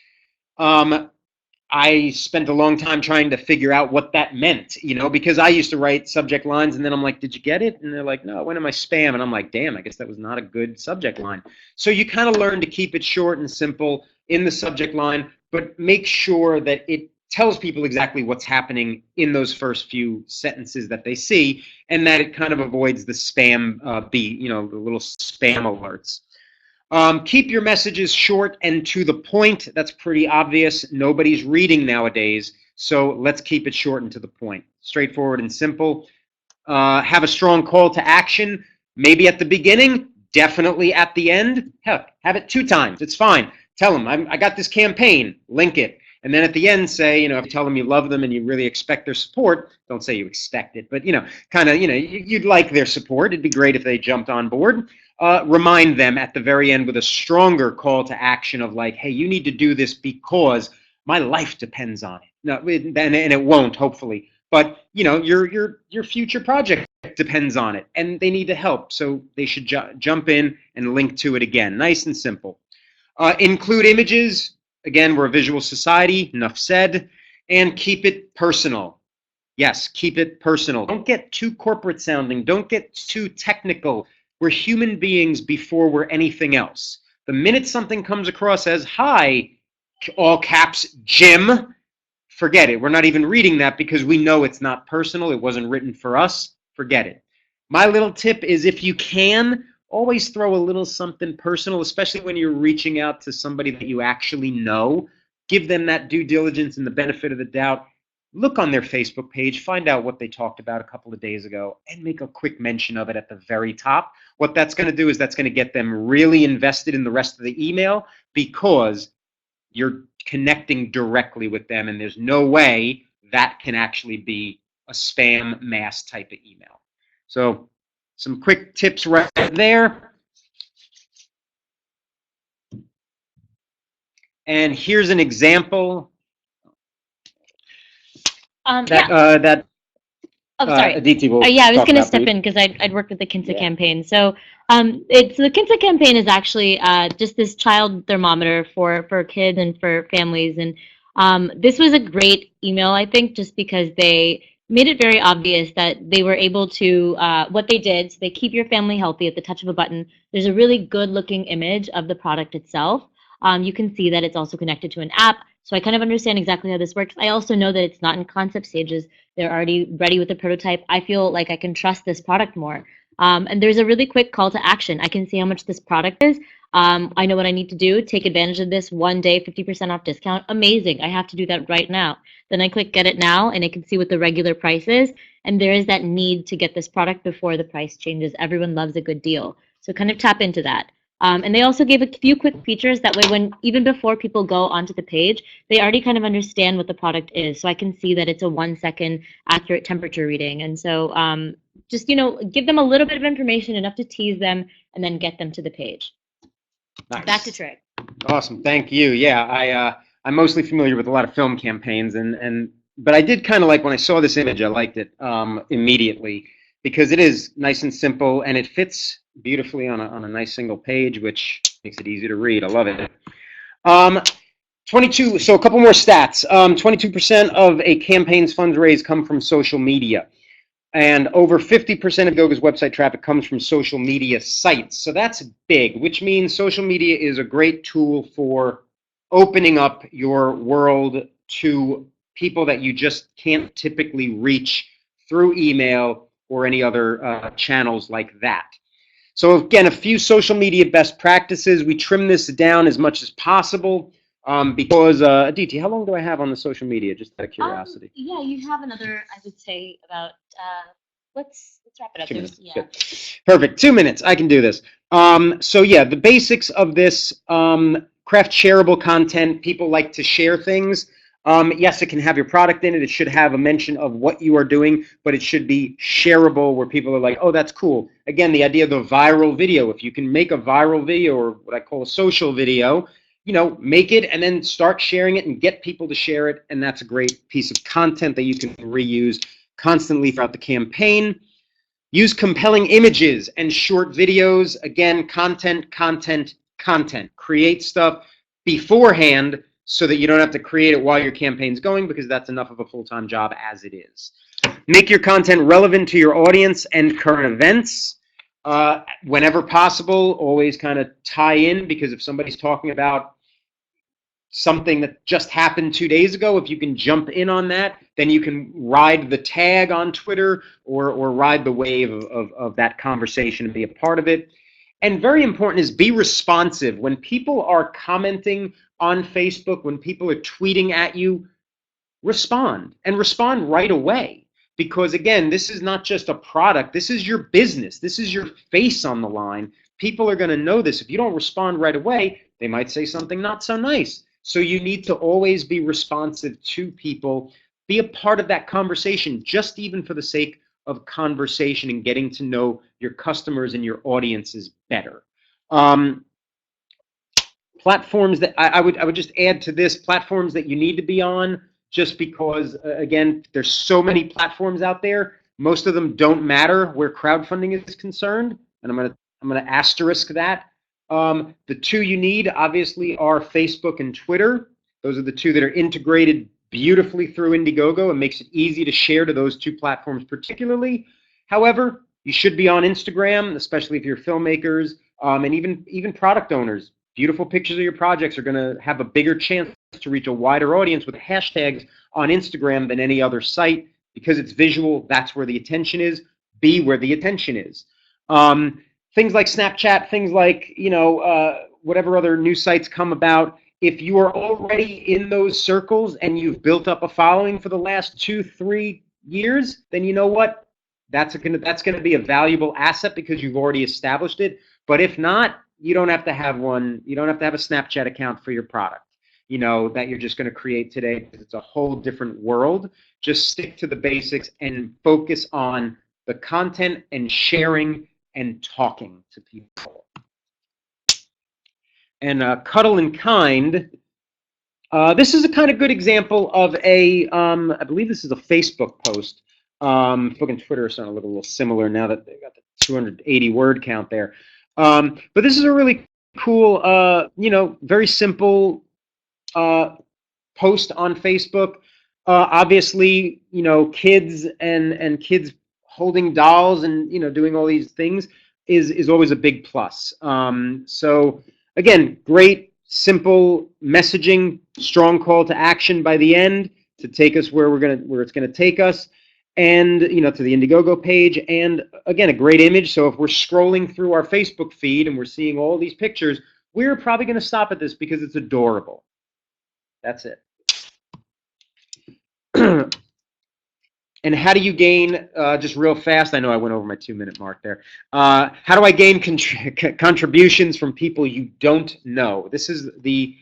I spent a long time trying to figure out what that meant, because I used to write subject lines and then I'm like, did you get it? And they're like, no, it went in my spam. And I'm like, damn, I guess that was not a good subject line. So you kind of learn to keep it short and simple in the subject line, but make sure that it tells people exactly what's happening in those first few sentences that they see, and that it kind of avoids the spam, the little spam alerts. Keep your messages short and to the point. That's pretty obvious. Nobody's reading nowadays, so let's keep it short and to the point. Straightforward and simple. Have a strong call to action, maybe at the beginning, definitely at the end. Heck, have it 2 times. It's fine. Tell them, I got this campaign, link it. And then at the end say, if you tell them you love them and you really expect their support, don't say you expect it, but, you'd like their support. It'd be great if they jumped on board. Remind them at the very end with a stronger call to action of like, hey, you need to do this because my life depends on it. No, and it won't, hopefully. But your future project depends on it, and they need to help. So they should jump in and link to it again. Nice and simple. Include images. Again, we're a visual society. Enough said. And keep it personal. Yes, keep it personal. Don't get too corporate sounding. Don't get too technical. We're human beings before we're anything else. The minute something comes across as "Hi," all caps, Jim, forget it. We're not even reading that because we know it's not personal. It wasn't written for us. Forget it. My little tip is, if you can, always throw a little something personal, especially when you're reaching out to somebody that you actually know. Give them that due diligence and the benefit of the doubt. Look on their Facebook page, find out what they talked about a couple of days ago, and make a quick mention of it at the very top. What that's going to do is that's going to get them really invested in the rest of the email, because you're connecting directly with them, and there's no way that can actually be a spam mass type of email. So some quick tips right there. And here's an example. That Oh, sorry. Adeeti will Yeah, I was talk going to about step brief. in because I'd worked with the Kinsa campaign. So the Kinsa campaign is actually just this child thermometer for kids and for families. And this was a great email, I think, just because they made it very obvious that they were able to, what they did, so they keep your family healthy at the touch of a button. There's a really good looking image of the product itself. You can see that it's also connected to an app. So I kind of understand exactly how this works. I also know that it's not in concept stages. They're already ready with the prototype. I feel like I can trust this product more. And there's a really quick call to action. I can see how much this product is. I know what I need to do. Take advantage of this 1 day 50% off discount. Amazing. I have to do that right now. Then I click get it now, and I can see what the regular price is. And there is that need to get this product before the price changes. Everyone loves a good deal. So kind of tap into that. And they also gave a few quick features that way, when even before people go onto the page, they already kind of understand what the product is. So I can see that it's a 1 second accurate temperature reading. And so just, give them a little bit of information, enough to tease them, and then get them to the page. Nice. Back to Trey. Awesome, thank you. Yeah, I'm mostly familiar with a lot of film campaigns, but I did kind of like, when I saw this image, I liked it immediately, because it is nice and simple, and it fits beautifully on a nice single page, which makes it easy to read. I love it. 22. So a couple more stats. 22% of a campaign's funds raised come from social media, and over 50% of Gogo's website traffic comes from social media sites. So that's big, which means social media is a great tool for opening up your world to people that you just can't typically reach through email or any other channels like that. So again, a few social media best practices. We trim this down as much as possible because, Adeeti, how long do I have on the social media, just out of curiosity? Yeah, you have another, I would say, about, let's wrap it up. 2 minutes. Yeah. Good. Perfect. 2 minutes. I can do this. So yeah, the basics of this, craft shareable content. People like to share things. Yes, it can have your product in it. It should have a mention of what you are doing, but it should be shareable, where people are like, oh, that's cool. Again, the idea of the viral video. If you can make a viral video, or what I call a social video, make it and then start sharing it and get people to share it. And that's a great piece of content that you can reuse constantly throughout the campaign. Use compelling images and short videos. Again, content. Create stuff beforehand, so that you don't have to create it while your campaign's going, because that's enough of a full-time job as it is. Make your content relevant to your audience and current events. Whenever possible, always kind of tie in, because if somebody's talking about something that just happened 2 days ago, if you can jump in on that, then you can ride the tag on Twitter or ride the wave of that conversation and be a part of it. And very important is be responsive. When people are commenting on Facebook, when people are tweeting at you, respond, and respond right away. Because again, this is not just a product, this is your business, this is your face on the line. People are going to know this. If you don't respond right away, they might say something not so nice. So you need to always be responsive to people. Be a part of that conversation, just even for the sake of conversation and getting to know your customers and your audiences better. Platforms that I would just add to this, platforms that you need to be on. just because, again, there's so many platforms out there. Most of them don't matter where crowdfunding is concerned, and I'm gonna asterisk that. The two you need, obviously, are Facebook and Twitter. Those are the two that are integrated beautifully through Indiegogo and makes it easy to share to those two platforms particularly. However, you should be on Instagram, especially if you're filmmakers, and even product owners. Beautiful pictures of your projects are going to have a bigger chance to reach a wider audience with hashtags on Instagram than any other site. Because it's visual, that's where the attention is. Be where the attention is. Things like Snapchat, things like, whatever other new sites come about, if you are already in those circles and you've built up a following for the last 2-3 years, then you know what? That's going to be a valuable asset because you've already established it. But if not, you don't have to have one. You don't have to have a Snapchat account for your product, that you're just going to create today, because it's a whole different world. Just stick to the basics and focus on the content and sharing and talking to people. And Cuddle and Kind, this is a kind of good example of I believe this is a Facebook post. Facebook and Twitter are starting to look a little similar now that they've got the 280 word count there. But this is a really cool, very simple post on Facebook. Obviously, kids and kids holding dolls and doing all these things is always a big plus. So again, great simple messaging, strong call to action by the end to take us where it's gonna take us, and to the Indiegogo page, and again, a great image. So if we're scrolling through our Facebook feed and we're seeing all these pictures, we're probably going to stop at this because it's adorable. That's it. And how do you gain, just real fast, I know I went over my 2-minute mark there. How do I gain contributions from people you don't know? This is the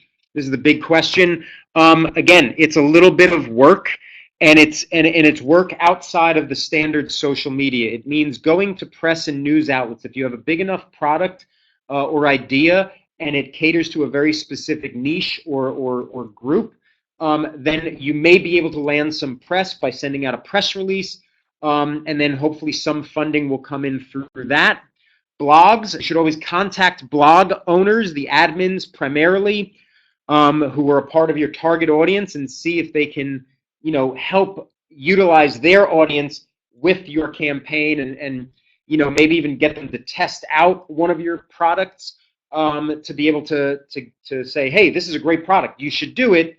big question. Again, it's a little bit of work. And it's work outside of the standard social media. It means going to press and news outlets. If you have a big enough product or idea and it caters to a very specific niche or group, then you may be able to land some press by sending out a press release, and then hopefully some funding will come in through that. Blogs, should always contact blog owners, the admins primarily, who are a part of your target audience, and see if they can help utilize their audience with your campaign, and maybe even get them to test out one of your products, to be able to say, hey, this is a great product, you should do it,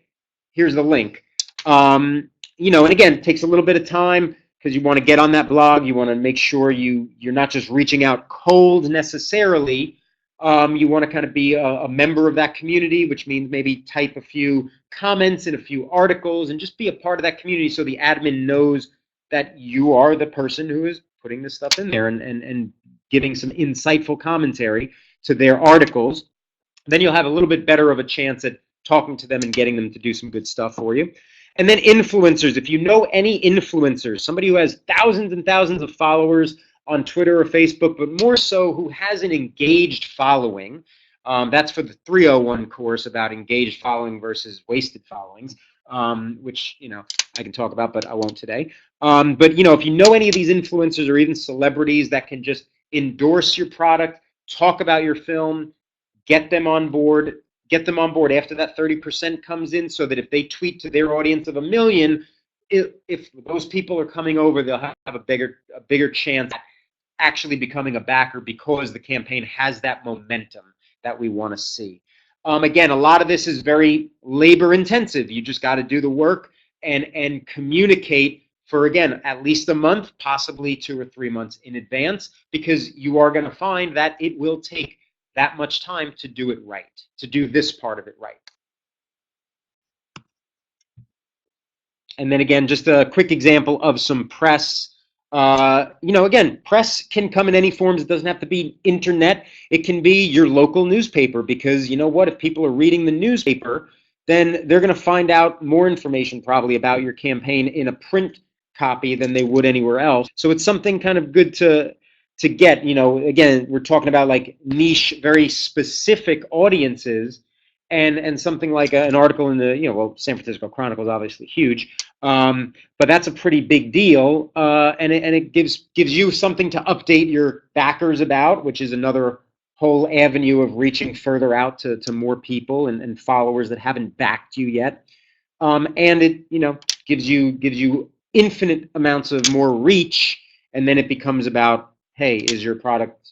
here's the link. And again, it takes a little bit of time because you want to get on that blog, you want to make sure you're not just reaching out cold necessarily. You want to kind of be a member of that community, which means maybe type a few comments in a few articles and just be a part of that community so the admin knows that you are the person who is putting this stuff in there and giving some insightful commentary to their articles. Then you'll have a little bit better of a chance at talking to them and getting them to do some good stuff for you. And then influencers. If you know any influencers, somebody who has thousands and thousands of followers on Twitter or Facebook, but more so who has an engaged following. That's for the 301 course about engaged following versus wasted followings, which I can talk about, but I won't today. But if you know any of these influencers or even celebrities that can just endorse your product, talk about your film, get them on board after that 30% comes in, so that if they tweet to their audience of 1 million, if those people are coming over, they'll have a bigger chance at actually becoming a backer because the campaign has that momentum that we want to see. Again, a lot of this is very labor intensive. You just got to do the work and communicate for, again, at least a month, possibly 2 or 3 months in advance, because you are going to find that it will take that much time to do it right, to do this part of it right. And then again, just a quick example of some press. Again, press can come in any forms. It doesn't have to be internet. It can be your local newspaper, because you know what? If people are reading the newspaper, then they're going to find out more information probably about your campaign in a print copy than they would anywhere else. So it's something kind of good to get. Again, we're talking about like niche, very specific audiences, and something like an article in the, well, San Francisco Chronicle is obviously huge, but that's a pretty big deal, and it gives you something to update your backers about, which is another whole avenue of reaching further out to more people and followers that haven't backed you yet, and it gives you infinite amounts of more reach, and then it becomes about, hey, is your product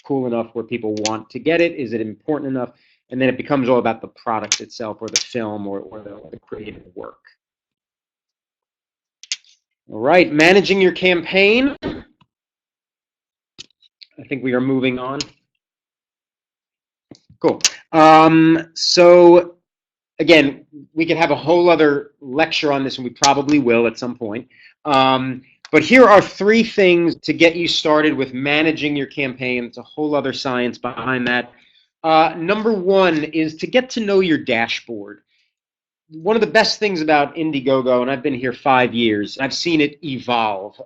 cool enough where people want to get it? Is it important enough? And then it becomes all about the product itself, or the film, or the creative work. All right, managing your campaign. I think we are moving on. Cool. So again, we could have a whole other lecture on this, and we probably will at some point. But here are 3 things to get you started with managing your campaign. It's a whole other science behind that. Number 1 is to get to know your dashboard. One of the best things about Indiegogo, and I've been here 5 years, I've seen it evolve,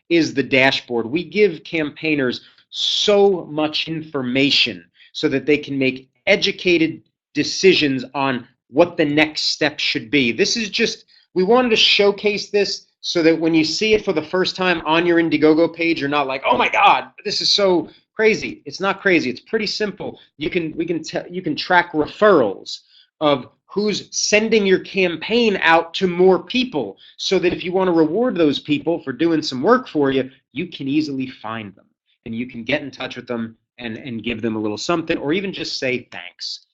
is the dashboard. We give campaigners so much information so that they can make educated decisions on what the next step should be. This is just, we wanted to showcase this so that when you see it for the first time on your Indiegogo page, you're not like, oh my God, this is so crazy. It's not crazy. It's pretty simple. You can track referrals of who's sending your campaign out to more people, so that if you want to reward those people for doing some work for you, you can easily find them and you can get in touch with them and give them a little something, or even just say thanks.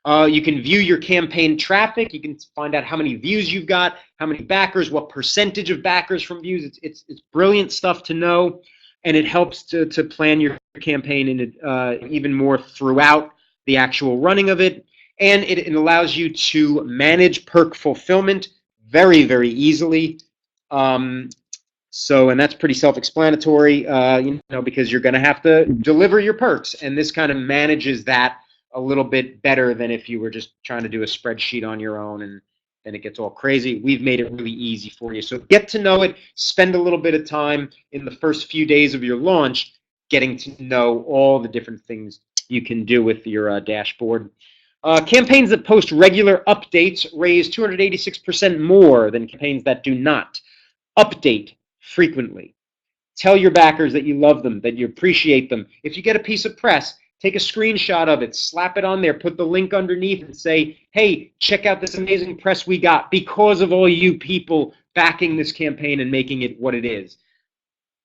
You can view your campaign traffic. You can find out how many views you've got, how many backers, what percentage of backers from views. It's brilliant stuff to know, and it helps to plan your campaign in even more throughout the actual running of it. And it allows you to manage perk fulfillment very, very easily. And that's pretty self-explanatory, because you're going to have to deliver your perks, and this kind of manages that a little bit better than if you were just trying to do a spreadsheet on your own, and then it gets all crazy. We've made it really easy for you. So get to know it. Spend a little bit of time in the first few days of your launch getting to know all the different things you can do with your dashboard. Campaigns that post regular updates raise 286% more than campaigns that do not. Update frequently. Tell your backers that you love them, that you appreciate them. If you get a piece of press, take a screenshot of it, slap it on there, put the link underneath and say, hey, check out this amazing press we got because of all you people backing this campaign and making it what it is.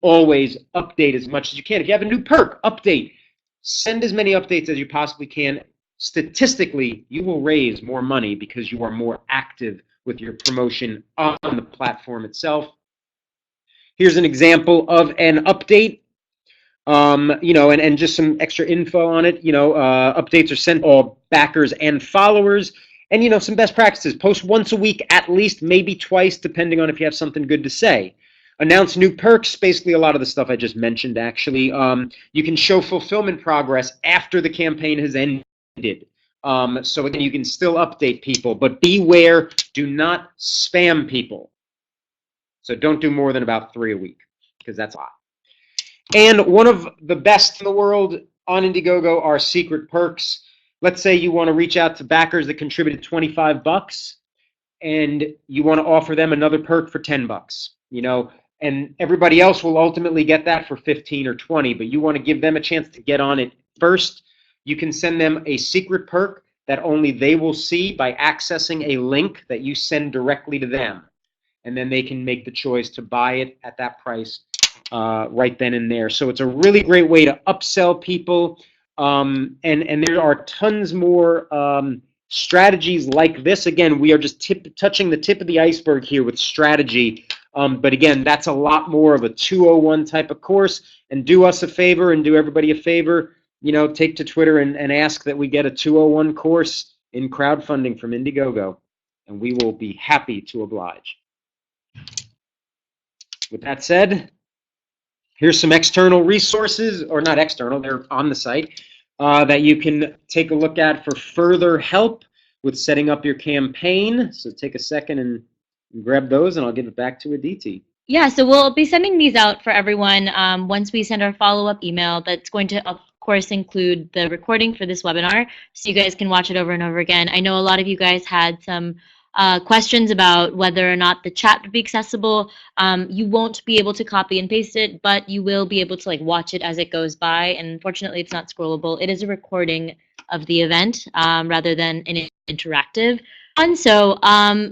Always update as much as you can. If you have a new perk, update. Send as many updates as you possibly can. Statistically, you will raise more money because you are more active with your promotion on the platform itself. Here's an example of an update. And just some extra info on it. Updates are sent to all backers and followers. And, some best practices. Post once a week at least, maybe twice, depending on if you have something good to say. Announce new perks, basically a lot of the stuff I just mentioned, actually. You can show fulfillment progress after the campaign has ended. So, again, you can still update people, but beware, do not spam people. So don't do more than about 3 a week, because that's a lot. And one of the best in the world on Indiegogo are secret perks. Let's say you want to reach out to backers that contributed $25, and you want to offer them another perk for $10. And everybody else will ultimately get that for 15 or 20, but you want to give them a chance to get on it first. You can send them a secret perk that only they will see by accessing a link that you send directly to them. And then they can make the choice to buy it at that price right then and there. So it's a really great way to upsell people. And there are tons more strategies like this. Again, we are just touching the tip of the iceberg here with strategy. But again, that's a lot more of a 201 type of course. And do us a favor and do everybody a favor. Take to Twitter and ask that we get a 201 course in crowdfunding from Indiegogo. And we will be happy to oblige. With that said, here's some external resources, or not external, they're on the site, that you can take a look at for further help with setting up your campaign. So take a second and grab those, and I'll give it back to Adeeti. Yeah, so we'll be sending these out for everyone once we send our follow-up email that's going to course, include the recording for this webinar so you guys can watch it over and over again. I know a lot of you guys had some questions about whether or not the chat would be accessible. You won't be able to copy and paste it, but you will be able to watch it as it goes by. And unfortunately, it's not scrollable. It is a recording of the event rather than an interactive. And so,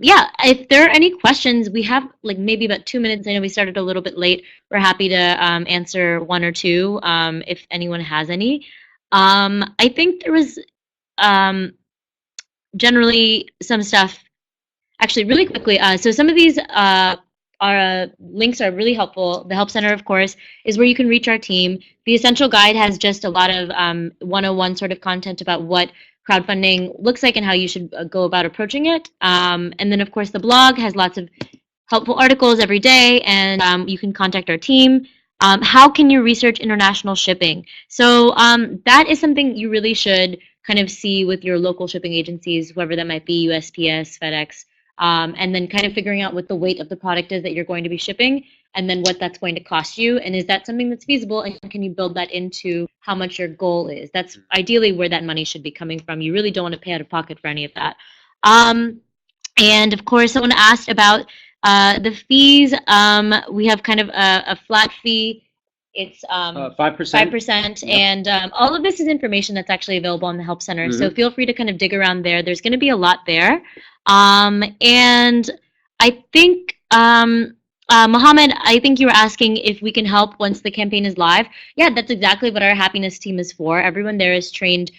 yeah, if there are any questions, we have maybe about 2 minutes. I know we started a little bit late. We're happy to answer one or two if anyone has any. I think there was generally some stuff. Actually, really quickly, so some of these links are really helpful. The Help Center, of course, is where you can reach our team. The Essential Guide has just a lot of 101 sort of content about what crowdfunding looks like and how you should go about approaching it. And then, of course, the blog has lots of helpful articles every day, and you can contact our team. How can you research international shipping? So that is something you really should kind of see with your local shipping agencies, whoever that might be, USPS, FedEx, and then kind of figuring out what the weight of the product is that you're going to be shipping, and then what that's going to cost you, and is that something that's feasible, and can you build that into how much your goal is? That's ideally where that money should be coming from. You really don't want to pay out of pocket for any of that. And of course, someone asked about the fees. We have kind of a flat fee. It's 5%. 5%. Yep. And all of this is information that's actually available on the Help Center. Mm-hmm. So feel free to kind of dig around there. There's going to be a lot there. And I think, Mohammed, I think you were asking if we can help once the campaign is live. Yeah, that's exactly what our happiness team is for. Everyone there is trained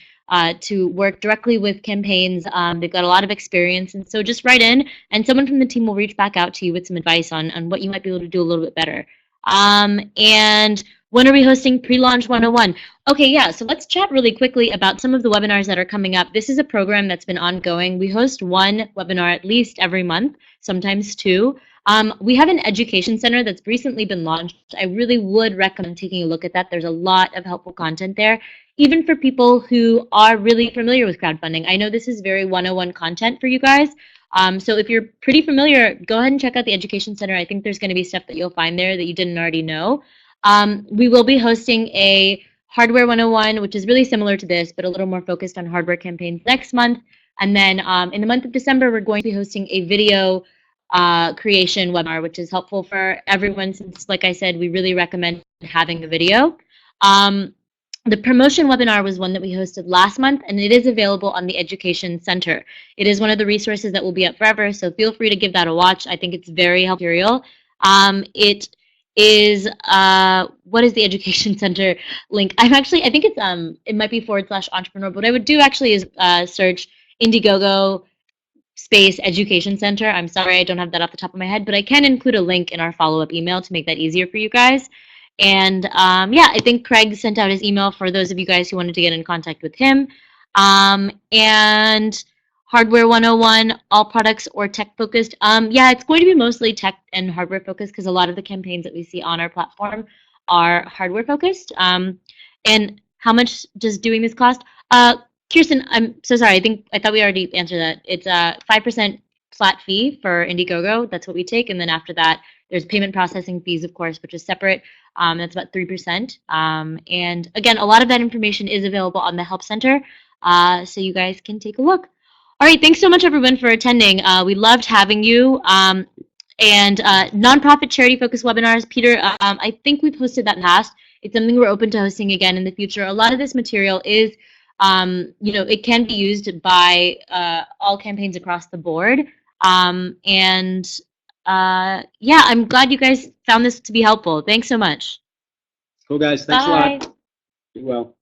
to work directly with campaigns. They've got a lot of experience. And so just write in, and someone from the team will reach back out to you with some advice on what you might be able to do a little bit better. And when are we hosting Pre-Launch 101? Okay, yeah, so let's chat really quickly about some of the webinars that are coming up. This is a program that's been ongoing. We host one webinar at least every month, sometimes two. We have an education center that's recently been launched. I really would recommend taking a look at that. There's a lot of helpful content there, even for people who are really familiar with crowdfunding. I know this is very 101 content for you guys. So if you're pretty familiar, go ahead and check out the Education Center. I think there's going to be stuff that you'll find there that you didn't already know. We will be hosting a Hardware 101, which is really similar to this, but a little more focused on hardware campaigns next month. And then in the month of December, we're going to be hosting a video creation webinar, which is helpful for everyone since, like I said, we really recommend having a video. The promotion webinar was one that we hosted last month, and it is available on the Education Center. It is one of the resources that will be up forever, so feel free to give that a watch. I think it's very helpful material. It is, what is the Education Center link? I think it's, it might be /entrepreneur, but what I would do actually is search Indiegogo space Education Center. I'm sorry, I don't have that off the top of my head, but I can include a link in our follow-up email to make that easier for you guys. And yeah, I think Craig sent out his email for those of you guys who wanted to get in contact with him. And Hardware 101, all products or tech focused. Yeah, it's going to be mostly tech and hardware focused because a lot of the campaigns that we see on our platform are hardware focused. And how much does doing this cost? Kirsten, I'm so sorry. I thought we already answered that. It's a 5% flat fee for Indiegogo. That's what we take. And then after that, there's payment processing fees, of course, which is separate. That's about 3%. And again, a lot of that information is available on the Help Center, so you guys can take a look. All right, thanks so much, everyone, for attending. We loved having you. And nonprofit charity-focused webinars, Peter, I think we've hosted that in the past. It's something we're open to hosting again in the future. A lot of this material is, you know, it can be used by all campaigns across the board. Yeah, I'm glad you guys found this to be helpful. Thanks so much. Cool, guys. Thanks a lot. Be well.